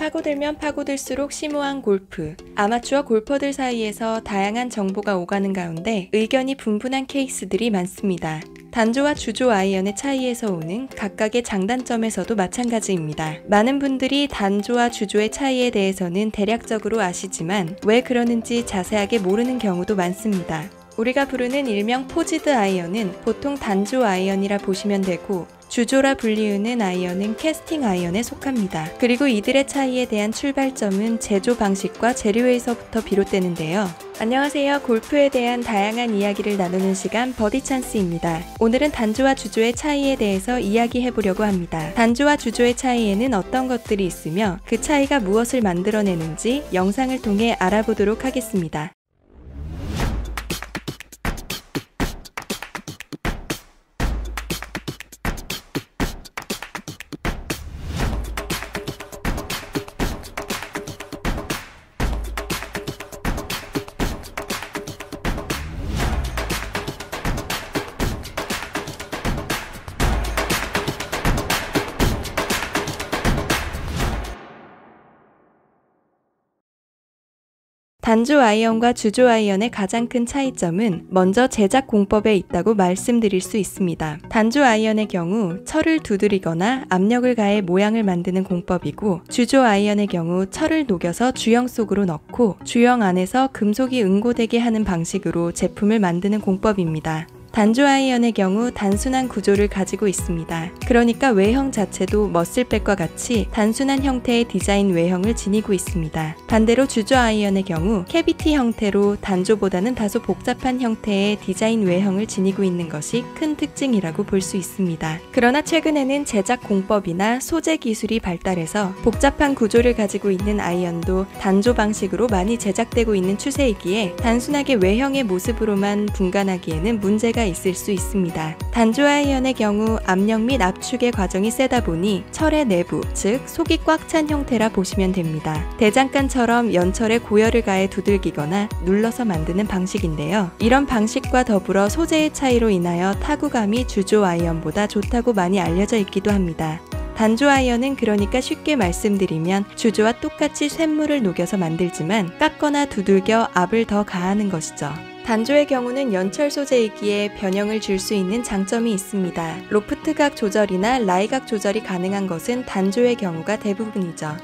파고들면 파고들수록 심오한 골프. 아마추어 골퍼들 사이에서 다양한 정보가 오가는 가운데 의견이 분분한 케이스들이 많습니다. 단조와 주조 아이언의 차이에서 오는 각각의 장단점에서도 마찬가지입니다. 많은 분들이 단조와 주조의 차이에 대해서는 대략적으로 아시지만 왜 그러는지 자세하게 모르는 경우도 많습니다. 우리가 부르는 일명 포지드 아이언은 보통 단조 아이언이라 보시면 되고, 주조라 불리우는 아이언은 캐스팅 아이언에 속합니다. 그리고 이들의 차이에 대한 출발점은 제조 방식과 재료에서부터 비롯되는데요. 안녕하세요. 골프에 대한 다양한 이야기를 나누는 시간 버디 찬스입니다. 오늘은 단조와 주조의 차이에 대해서 이야기해보려고 합니다. 단조와 주조의 차이에는 어떤 것들이 있으며 그 차이가 무엇을 만들어내는지 영상을 통해 알아보도록 하겠습니다. 단조 아이언과 주조 아이언의 가장 큰 차이점은 먼저 제작 공법에 있다고 말씀드릴 수 있습니다. 단조 아이언의 경우 철을 두드리거나 압력을 가해 모양을 만드는 공법이고, 주조 아이언의 경우 철을 녹여서 주형 속으로 넣고 주형 안에서 금속이 응고되게 하는 방식으로 제품을 만드는 공법입니다. 단조 아이언의 경우 단순한 구조를 가지고 있습니다. 그러니까 외형 자체도 머슬백과 같이 단순한 형태의 디자인 외형을 지니고 있습니다. 반대로 주조 아이언의 경우 캐비티 형태로 단조보다는 다소 복잡한 형태의 디자인 외형을 지니고 있는 것이 큰 특징이라고 볼 수 있습니다. 그러나 최근에는 제작 공법이나 소재 기술이 발달해서 복잡한 구조를 가지고 있는 아이언도 단조 방식으로 많이 제작되고 있는 추세이기에 단순하게 외형의 모습으로만 분간하기에는 문제가 있을 수 있습니다. 단조 아이언의 경우 압력 및 압축의 과정이 세다 보니 철의 내부, 즉 속이 꽉 찬 형태라 보시면 됩니다. 대장간처럼 연철에 고열을 가해 두들기거나 눌러서 만드는 방식인데요. 이런 방식과 더불어 소재의 차이로 인하여 타구감이 주조 아이언보다 좋다고 많이 알려져 있기도 합니다. 단조 아이언은 그러니까 쉽게 말씀드리면 주조와 똑같이 쇳물을 녹여서 만들지만 깎거나 두들겨 압을 더 가하는 것이죠. 단조의 경우는 연철 소재이기에 변형을 줄 수 있는 장점이 있습니다. 로프트각 조절이나 라이각 조절이 가능한 것은 단조의 경우가 대부분이죠.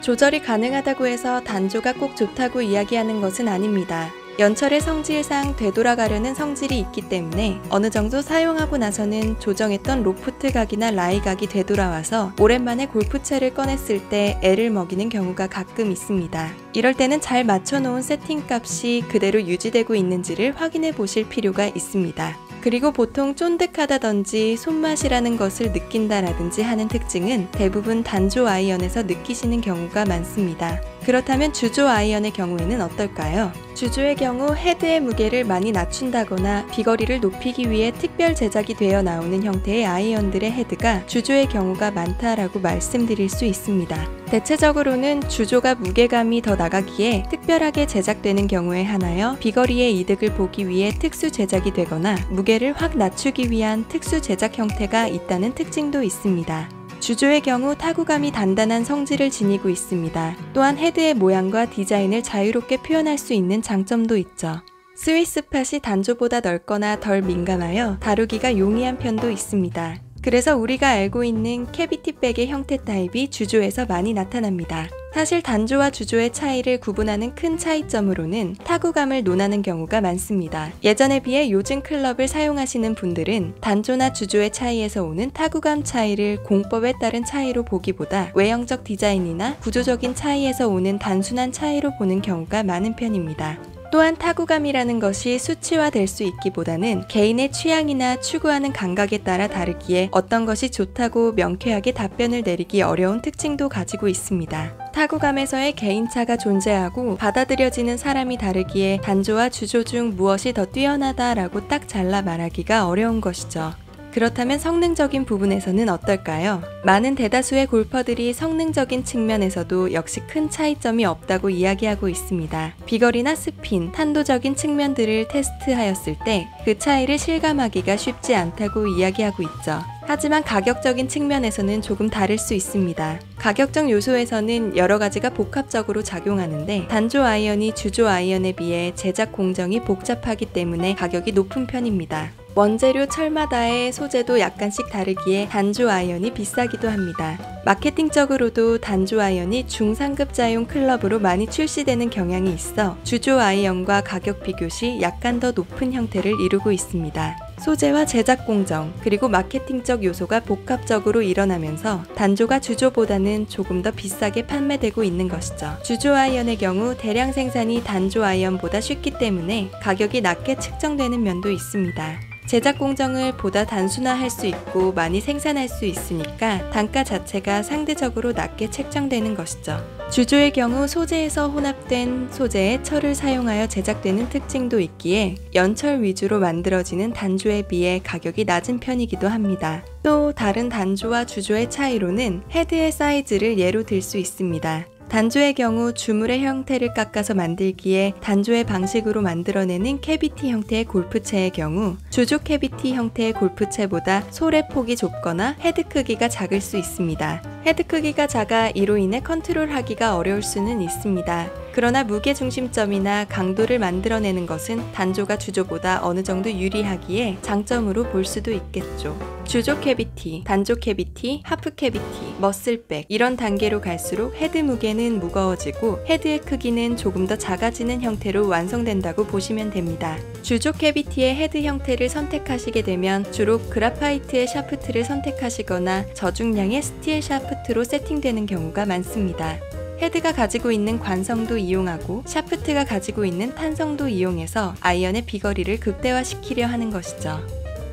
조절이 가능하다고 해서 단조가 꼭 좋다고 이야기하는 것은 아닙니다. 연철의 성질상 되돌아가려는 성질이 있기 때문에 어느 정도 사용하고 나서는 조정했던 로프트각이나 라이각이 되돌아와서 오랜만에 골프채를 꺼냈을 때 애를 먹이는 경우가 가끔 있습니다. 이럴 때는 잘 맞춰놓은 세팅값이 그대로 유지되고 있는지를 확인해 보실 필요가 있습니다. 그리고 보통 쫀득하다든지 손맛이라는 것을 느낀다라든지 하는 특징은 대부분 단조 아이언에서 느끼시는 경우가 많습니다. 그렇다면 주조 아이언의 경우에는 어떨까요? 주조의 경우 헤드의 무게를 많이 낮춘다거나 비거리를 높이기 위해 특별 제작이 되어 나오는 형태의 아이언들의 헤드가 주조의 경우가 많다라고 말씀드릴 수 있습니다. 대체적으로는 주조가 무게감이 더 나가기에 특별하게 제작되는 경우에 한하여 비거리의 이득을 보기 위해 특수 제작이 되거나 무게를 확 낮추기 위한 특수 제작 형태가 있다는 특징도 있습니다. 주조의 경우 타구감이 단단한 성질을 지니고 있습니다. 또한 헤드의 모양과 디자인을 자유롭게 표현할 수 있는 장점도 있죠. 스위스 팟이 단조보다 넓거나 덜 민감하여 다루기가 용이한 편도 있습니다. 그래서 우리가 알고 있는 캐비티백의 형태 타입이 주조에서 많이 나타납니다. 사실 단조와 주조의 차이를 구분하는 큰 차이점으로는 타구감을 논하는 경우가 많습니다. 예전에 비해 요즘 클럽을 사용하시는 분들은 단조나 주조의 차이에서 오는 타구감 차이를 공법에 따른 차이로 보기보다 외형적 디자인이나 구조적인 차이에서 오는 단순한 차이로 보는 경우가 많은 편입니다. 또한 타구감이라는 것이 수치화될 수 있기보다는 개인의 취향이나 추구하는 감각에 따라 다르기에 어떤 것이 좋다고 명쾌하게 답변을 내리기 어려운 특징도 가지고 있습니다. 타구감에서의 개인차가 존재하고 받아들여지는 사람이 다르기에 단조와 주조 중 무엇이 더 뛰어나다라고 딱 잘라 말하기가 어려운 것이죠. 그렇다면 성능적인 부분에서는 어떨까요? 많은 대다수의 골퍼들이 성능적인 측면에서도 역시 큰 차이점이 없다고 이야기하고 있습니다. 비거리나 스핀, 탄도적인 측면들을 테스트하였을 때 그 차이를 실감하기가 쉽지 않다고 이야기하고 있죠. 하지만 가격적인 측면에서는 조금 다를 수 있습니다. 가격적 요소에서는 여러 가지가 복합적으로 작용하는데 단조 아이언이 주조 아이언에 비해 제작 공정이 복잡하기 때문에 가격이 높은 편입니다. 원재료 철마다의 소재도 약간씩 다르기에 단조 아이언이 비싸기도 합니다. 마케팅적으로도 단조 아이언이 중상급자용 클럽으로 많이 출시되는 경향이 있어 주조 아이언과 가격 비교 시 약간 더 높은 형태를 이루고 있습니다. 소재와 제작 공정, 그리고 마케팅적 요소가 복합적으로 일어나면서 단조가 주조보다는 조금 더 비싸게 판매되고 있는 것이죠. 주조 아이언의 경우 대량 생산이 단조 아이언보다 쉽기 때문에 가격이 낮게 측정되는 면도 있습니다. 제작 공정을 보다 단순화할 수 있고 많이 생산할 수 있으니까 단가 자체가 상대적으로 낮게 책정되는 것이죠. 주조의 경우 소재에서 혼합된 소재의 철을 사용하여 제작되는 특징도 있기에 연철 위주로 만들어지는 단조에 비해 가격이 낮은 편이기도 합니다. 또 다른 단조와 주조의 차이로는 헤드의 사이즈를 예로 들 수 있습니다. 단조의 경우 주물의 형태를 깎아서 만들기에 단조의 방식으로 만들어내는 캐비티 형태의 골프채의 경우 주조 캐비티 형태의 골프채보다 솔의 폭이 좁거나 헤드 크기가 작을 수 있습니다. 헤드 크기가 작아 이로 인해 컨트롤하기가 어려울 수는 있습니다. 그러나 무게 중심점이나 강도를 만들어내는 것은 단조가 주조보다 어느 정도 유리하기에 장점으로 볼 수도 있겠죠. 주조 캐비티, 단조 캐비티, 하프 캐비티, 머슬백 이런 단계로 갈수록 헤드 무게는 무거워지고 헤드의 크기는 조금 더 작아지는 형태로 완성된다고 보시면 됩니다. 주조 캐비티의 헤드 형태를 선택하시게 되면 주로 그라파이트의 샤프트를 선택하시거나 저중량의 스틸 샤프트로 세팅되는 경우가 많습니다. 헤드가 가지고 있는 관성도 이용하고 샤프트가 가지고 있는 탄성도 이용해서 아이언의 비거리를 극대화시키려 하는 것이죠.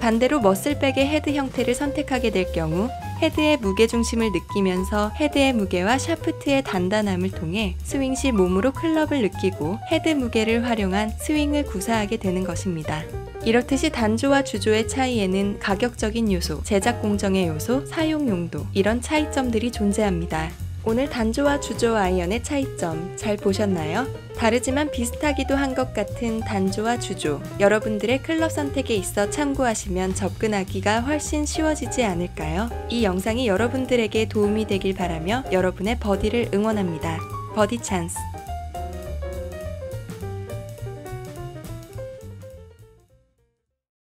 반대로 머슬백의 헤드 형태를 선택하게 될 경우 헤드의 무게중심을 느끼면서 헤드의 무게와 샤프트의 단단함을 통해 스윙 시 몸으로 클럽을 느끼고 헤드 무게를 활용한 스윙을 구사하게 되는 것입니다. 이렇듯이 단조와 주조의 차이에는 가격적인 요소, 제작 공정의 요소, 사용 용도 이런 차이점들이 존재합니다. 오늘 단조와 주조 아이언의 차이점 잘 보셨나요? 다르지만 비슷하기도 한 것 같은 단조와 주조, 여러분들의 클럽 선택에 있어 참고하시면 접근하기가 훨씬 쉬워지지 않을까요? 이 영상이 여러분들에게 도움이 되길 바라며 여러분의 버디를 응원합니다. 버디 찬스!